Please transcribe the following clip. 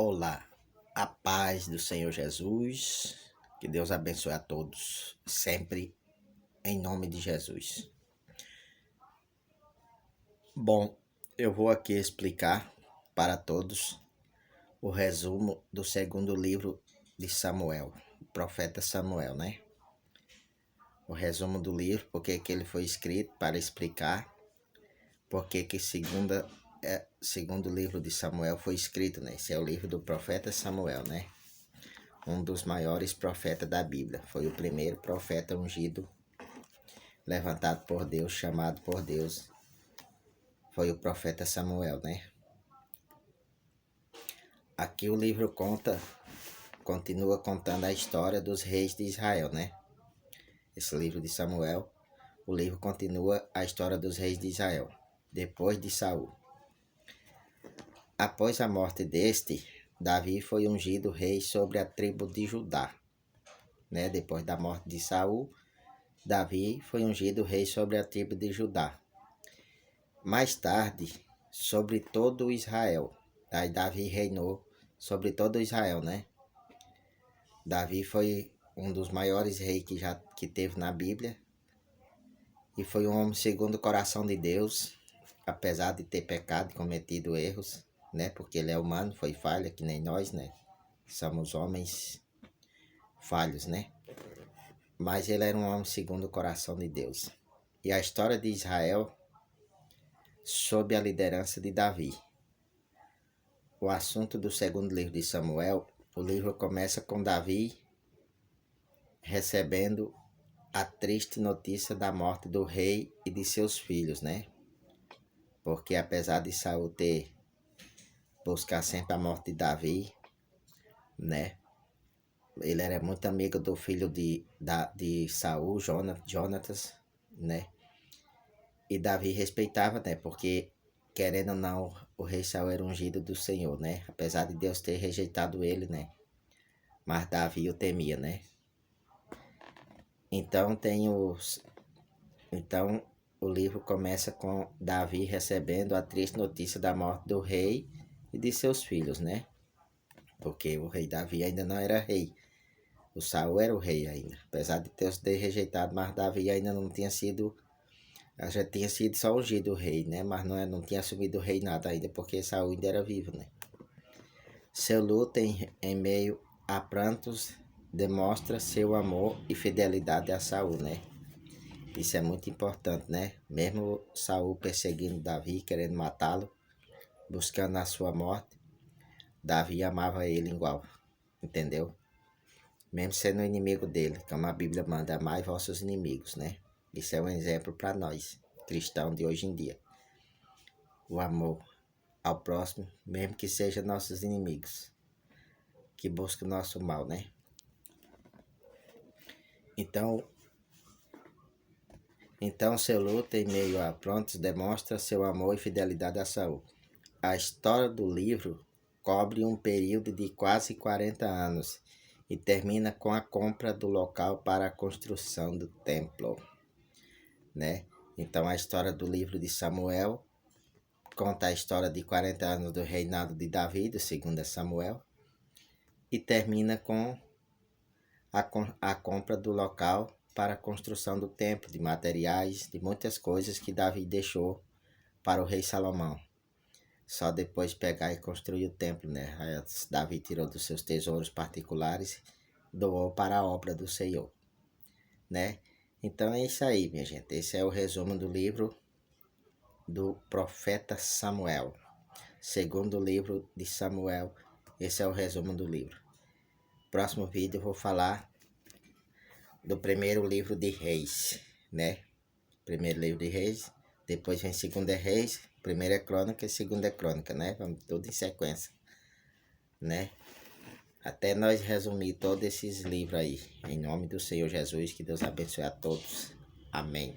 Olá, a paz do Senhor Jesus, que Deus abençoe a todos, sempre, em nome de Jesus. Bom, eu vou aqui explicar para todos o resumo do segundo livro de Samuel, o profeta Samuel, né? O resumo do livro, porque que ele foi escrito, para explicar porque que segundo livro de Samuel foi escrito, né? Esse é o livro do profeta Samuel, né? Um dos maiores profetas da Bíblia. Foi o primeiro profeta ungido, levantado por Deus, chamado por Deus. Foi o profeta Samuel, né? Aqui o livro continua contando a história dos reis de Israel, né? Esse livro de Samuel, o livro continua a história dos reis de Israel, depois de Saul. Após a morte deste, Davi foi ungido rei sobre a tribo de Judá, né? Depois da morte de Saul, Davi foi ungido rei sobre a tribo de Judá. Mais tarde, sobre todo Israel. Aí Davi reinou sobre todo Israel, né? Davi foi um dos maiores reis que teve na Bíblia. E foi um homem segundo o coração de Deus, apesar de ter pecado e cometido erros, né? Porque ele é humano, foi falha, que nem nós, né? Somos homens falhos, né? Mas ele era um homem segundo o coração de Deus. E a história de Israel sob a liderança de Davi. O assunto do segundo livro de Samuel, o livro começa com Davi recebendo a triste notícia da morte do rei e de seus filhos, né? Porque apesar de Saul buscar sempre a morte de Davi, né? Ele era muito amigo do filho de Saul, Jonatas, né? E Davi respeitava, né? Porque, querendo ou não, o rei Saul era ungido do Senhor, né? Apesar de Deus ter rejeitado ele, né? Mas Davi o temia, né? Então o livro começa com Davi recebendo a triste notícia da morte do rei e de seus filhos, né? Porque o rei Davi ainda não era rei. O Saul era o rei ainda. Apesar de Deus ter rejeitado, mas Davi ainda não tinha sido. Já tinha sido só ungido o rei, né? Mas não tinha assumido o reinado ainda, porque Saul ainda era vivo, né? Seu luto em meio a prantos demonstra seu amor e fidelidade a Saul, né? Isso é muito importante, né? Mesmo Saul perseguindo Davi, querendo matá-lo, buscando a sua morte, Davi amava ele igual, entendeu? Mesmo sendo inimigo dele, como a Bíblia manda, amai vossos inimigos, né? Isso é um exemplo para nós, cristãos de hoje em dia. O amor ao próximo, mesmo que sejam nossos inimigos, que buscam o nosso mal, né? Então seu luto em meio a prontos demonstra seu amor e fidelidade a Saul. A história do livro cobre um período de quase 40 anos e termina com a compra do local para a construção do templo, né? Então a história do livro de Samuel conta a história de 40 anos do reinado de Davi, do segundo Samuel, e termina com a compra do local para a construção do templo, de materiais, de muitas coisas que Davi deixou para o rei Salomão. Só depois pegar e construir o templo, né? Aí Davi tirou dos seus tesouros particulares, doou para a obra do Senhor, né? Então é isso aí, minha gente. Esse é o resumo do livro do profeta Samuel. Segundo livro de Samuel, esse é o resumo do livro. Próximo vídeo eu vou falar do primeiro livro de Reis, né? Primeiro livro de Reis, depois vem Segunda Reis, primeira é Crônica e segunda é Crônica, né? Vamos tudo em sequência, né? Até nós resumir todos esses livros aí. Em nome do Senhor Jesus, que Deus abençoe a todos. Amém.